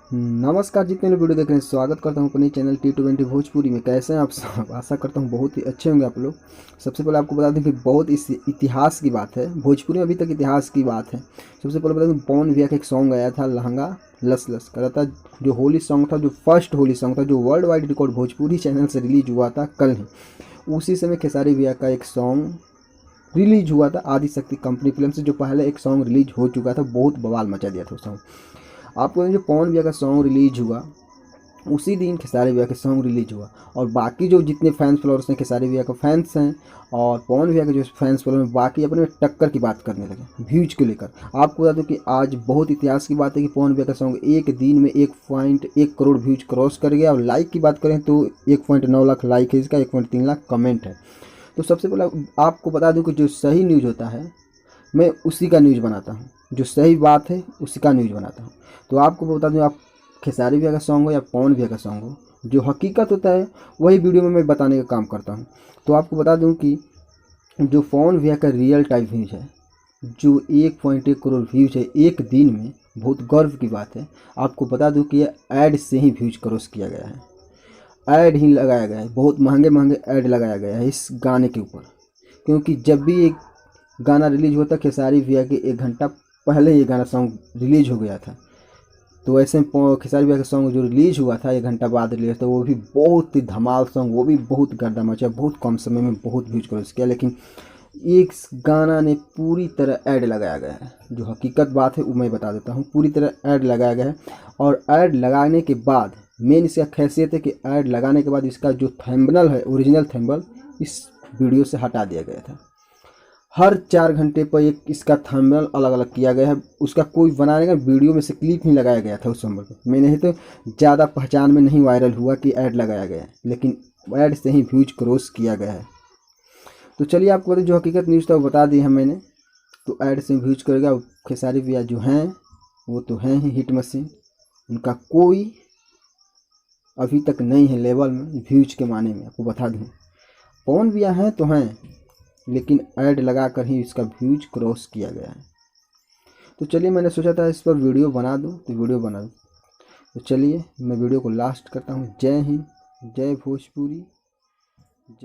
नमस्कार, जितने लोग वीडियो देख रहे हैं स्वागत करता हूं अपने चैनल T20 भोजपुरी में। कैसे हैं आप सब? आशा करता हूं बहुत ही अच्छे होंगे आप लोग। सबसे पहले आपको बता दें कि बहुत इस इतिहास की बात है, भोजपुरी में अभी तक इतिहास की बात है। सबसे पहले बता दूं, पवन भैया का एक सॉन्ग आया था लहंगा लस लस कर था, जो होली सॉन्ग था, जो फर्स्ट होली सॉन्ग था, जो world wide record Bhojpuri channel से रिलीज हुआ था कल ही। उसी समय खेसारी भैया का एक सॉन्ग रिलीज हुआ था आदिशक्ति कंपनी फिल्म से, जो पहले एक सॉन्ग रिलीज हो चुका था, बहुत बवाल मचा दिया था उस सॉन्ग। आपको जो पवन भैया का सॉन्ग रिलीज हुआ उसी दिन खेसारी भैया का सॉन्ग रिलीज हुआ, और बाकी जो जितने फैंस फॉलोअर्स हैं खेसारी भैया का फैंस हैं और पवन भैया के जो फैंस फॉलोअर्स हैं, बाकी अपने में टक्कर की बात करने लगे व्यूज को लेकर। आपको बता दूं कि आज बहुत इतिहास की बात है कि पवन भैया का सॉन्ग एक दिन में 1.1 करोड़ व्यूज क्रॉस कर गया। और लाइक की बात करें तो 1.9 लाख लाइक है इसका, 1.3 लाख कमेंट है। तो सबसे पहले आपको बता दूं कि जो सही न्यूज़ होता है मैं उसी का न्यूज़ बनाता हूँ, जो सही बात है उसी का न्यूज़ बनाता हूँ। तो आपको बता दूँ, आप खेसारी भैया का सॉन्ग हो या पवन भैया का सॉन्ग हो, जो हकीकत होता है वही वीडियो में मैं बताने का काम करता हूँ। तो आपको बता दूँ कि जो पवन भैया का रियल टाइम व्यूज है, जो 1.1 करोड़ व्यूज है एक दिन में, बहुत गर्व की बात है। आपको बता दूँ कि यह ऐड से ही व्यूज क्रॉस किया गया है, ऐड ही लगाया गया है, बहुत महंगे महंगे ऐड लगाया गया है इस गाने के ऊपर। क्योंकि जब भी एक गाना रिलीज हुआ था खेसारी भैया के 1 घंटा पहले ये गाना सॉन्ग रिलीज हो गया था। तो ऐसे में खेसारी भैया का सॉन्ग जो रिलीज हुआ था 1 घंटा बाद रिलीज था, वो भी बहुत ही धमाल सॉन्ग, वो भी बहुत गर्दा मचा, बहुत कम समय में बहुत व्यूज क्रॉस किया। लेकिन एक गाना ने पूरी तरह ऐड लगाया गया है, जो हकीकत बात है वो मैं बता देता हूँ। पूरी तरह ऐड लगाया गया है, और ऐड लगाने के बाद मेन इसका खासियत है कि ऐड लगाने के बाद इसका जो थंबनेल है, ओरिजिनल थंबनेल इस वीडियो से हटा दिया गया था। हर 4 घंटे पर एक इसका थंबनेल अलग अलग किया गया है, उसका कोई बनाने का वीडियो में से क्लिप नहीं लगाया गया था उस समय पर। मैंने ही तो ज़्यादा पहचान में नहीं वायरल हुआ कि ऐड लगाया गया है, लेकिन ऐड से ही व्यूज क्रॉस किया गया है। तो चलिए आपको बता, जो हकीकत न्यूज़ था वो बता दी है मैंने। तो ऐड से व्यूज करेगा। खेसारी भैया जो हैं वो तो हैं ही हिट मशीन, उनका कोई अभी तक नहीं है लेवल में व्यूज के माने में। आपको बता दूँ, पवन भैया हैं तो हैं, लेकिन ऐड लगा कर ही इसका व्यूज क्रॉस किया गया है। तो चलिए, मैंने सोचा था इस पर वीडियो बना दूं तो वीडियो बना दूं। तो चलिए मैं वीडियो को लास्ट करता हूं। जय हिंद, जय भोजपुरी, जय।